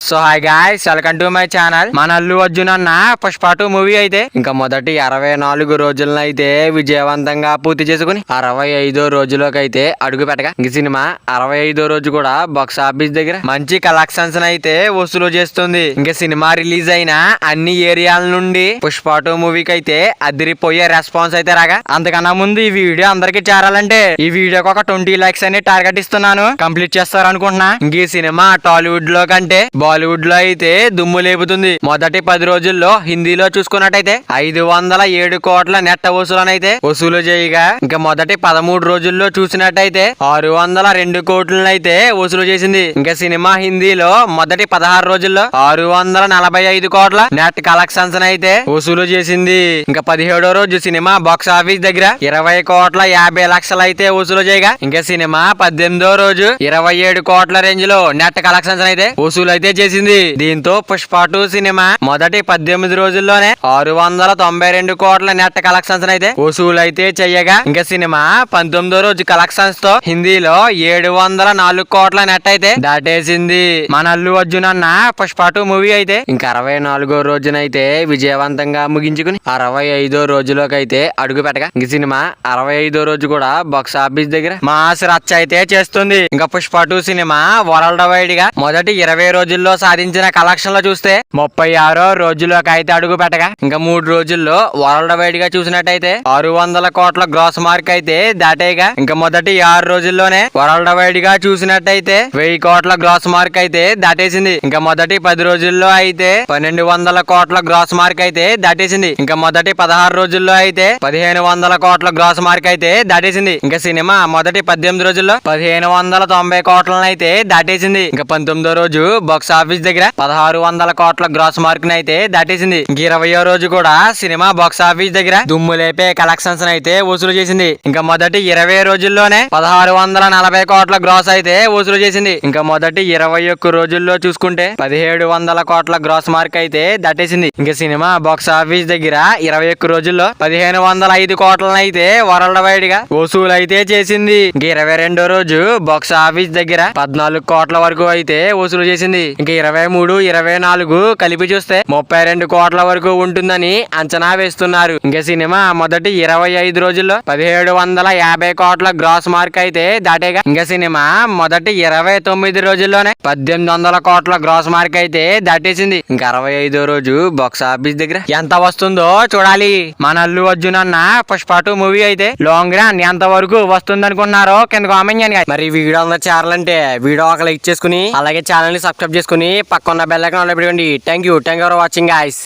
So hi guys, welcome to my channel. మన అల్లు అర్జున్ అన్న Pushpa 2 movie అయితే ఇంకా మొదటి 64 రోజులను అయితే విజయవంతంగా పూర్తి చేసుకుని 65వ రోజులోకి అయితే అడుగు పెట్టగా ఈ సినిమా 65వ రోజు కూడా బాక్స్ ఆఫీస్ దగ్గర మంచి కలెక్షన్స్ అయితే వసూలు చేస్తుంది. ఇంకా సినిమా రిలీజ్ అయిన అన్ని ఏరియాల నుండి పుష్ప 2 మూవీకి అయితే అదిరిపోయే రెస్పాన్స్ అయితే రాగా, అంతకన్నా ముందు ఈ వీడియో అందరికి చేరాలంటే ఈ వీడియోకి ఒక 20 లైక్స్ అని టార్గెట్ ఇస్తున్నాను. కంప్లీట్ చేస్తారనుకుంటున్నా. ఇంక ఈ సినిమా టాలీవుడ్ లో కంటే బాలీవుడ్ లో అయితే దుమ్ము లేపుతుంది. మొదటి 10 రోజుల్లో హిందీలో చూసుకున్నట్టయితే 507 కోట్ల నెట్ వసూలనైతే వసూలు చేయగా, ఇంకా మొదటి 13 రోజుల్లో చూసినట్టయితే 602 కోట్లను అయితే వసూలు చేసింది. ఇంకా సినిమా హిందీలో మొదటి 16 రోజుల్లో 645 కోట్ల నెట్ కలెక్షన్స్ అయితే వసూలు చేసింది. ఇంకా 17వ రోజు సినిమా బాక్స్ ఆఫీస్ దగ్గర 20 కోట్ల 50 లక్షలు అయితే వసూలు చేయగా, ఇంకా సినిమా 18వ రోజు 27 కోట్ల రేంజ్ లో నెట్ కలెక్షన్స్ అయితే వసూలు అయితే చేసింది. దీంతో పుష్ప 2 సినిమా మొదటి 18 రోజుల్లోనే 692 కోట్ల నెట్ కలెక్షన్స్ అయితే వసూలు అయితే చెయ్యగా, ఇంకా సినిమా 19వ రోజు కలెక్షన్స్ తో హిందీలో 704 కోట్ల నెట్ అయితే దాటేసింది. మన అల్లు అర్జున్ అన్న పుష్ప 2 మూవీ అయితే ఇంకా 64వ రోజునైతే విజయవంతంగా ముగించుకుని 65వ రోజులోకి అయితే అడుగు పెట్టగా, ఈ సినిమా 65వ రోజు కూడా బాక్స్ ఆఫీస్ దగ్గర మాస్ రచ్చ అయితే చేస్తుంది. ఇంకా పుష్ప 2 సినిమా వరల్డ్ వైడ్ గా మొదటి 20 రోజుల్లో సాధించిన కలెక్షన్ లో చూస్తే 36వ రోజులోకి అయితే అడుగు పెట్టగా, ఇంకా 3 రోజుల్లో వరల్డ్ వైడ్ గా చూసినట్టయితే 600 కోట్ల గ్రాస్ మార్క్ అయితే దాటేగా, ఇంకా మొదటి 6 రోజుల్లోనే వరల్డ్ వైడ్ గా చూసినట్టయితే 1000 కోట్ల గ్రాస్ మార్క్ అయితే దాటేసింది. ఇంకా మొదటి 10 రోజుల్లో అయితే 1200 కోట్ల గ్రాస్ మార్క్ అయితే దాటేసింది. ఇంకా మొదటి 16 రోజుల్లో అయితే 1500 కోట్ల గ్రాస్ మార్క్ అయితే దాటేసింది. ఇంకా సినిమా మొదటి 18 రోజుల్లో 1590 కోట్లను అయితే దాటేసింది. ఇంకా 19వ రోజు బాక్స్ ఆఫీస్ దగ్గర 1600 కోట్ల గ్రాస్ మార్క్ అయితే దాటేసింది. ఇంక 20వ రోజు కూడా సినిమా బాక్స్ ఆఫీస్ దగ్గర దుమ్ము లేపే కలెక్షన్స్ అయితే వసూలు చేసింది. ఇంకా మొదటి 20 రోజుల్లోనే 1640 కోట్ల గ్రాస్ అయితే వసూలు చేసింది. ఇంకా మొదటి 21 రోజుల్లో చూసుకుంటే 1700 కోట్ల గ్రాస్ మార్క్ అయితే దాటేసింది. ఇంకా సినిమా బాక్స్ ఆఫీస్ దగ్గర 21 రోజుల్లో 1505 కోట్లను అయితే వరల్డ్ వైడ్ గా వసూలు అయితే చేసింది. ఇంకా 22వ రోజు బాక్స్ ఆఫీస్ దగ్గర 14 కోట్ల వరకు అయితే వసూలు చేసింది. ఇంకా 23, 24 కలిపి చూస్తే 32 కోట్ల వరకు ఉంటుందని అంచనా వేస్తున్నారు. ఇంకా సినిమా మొదటి 25 రోజుల్లో 1750 కోట్ల గ్రాస్ మార్క్ అయితే దాటేగా, ఇంకా సినిమా మొదటి 29 రోజుల్లోనే 1800 కోట్ల గ్రాస్ మార్క్ అయితే దాటేసింది. ఇంకా 65వ రోజు బాక్స్ ఆఫీస్ దగ్గర ఎంత వస్తుందో చూడాలి. మన అల్లు అర్జున్ అన్న పుష్ప 2 మూవీ అయితే లాంగ్ రన్ ఎంత వరకు వస్తుంది అనుకున్నారో కింద కామెంట్ చేయండి. మరి వీడియో చేరాలంటే వీడియో ఒక లైక్ చేసుకుని అలాగే ఛానల్ ని సబ్స్క్రైబ్ చేసుకుని పక్కన బెల్ ఐకాన్ ఆన్ లో పెట్టుకోండి. Thank you for watching guys.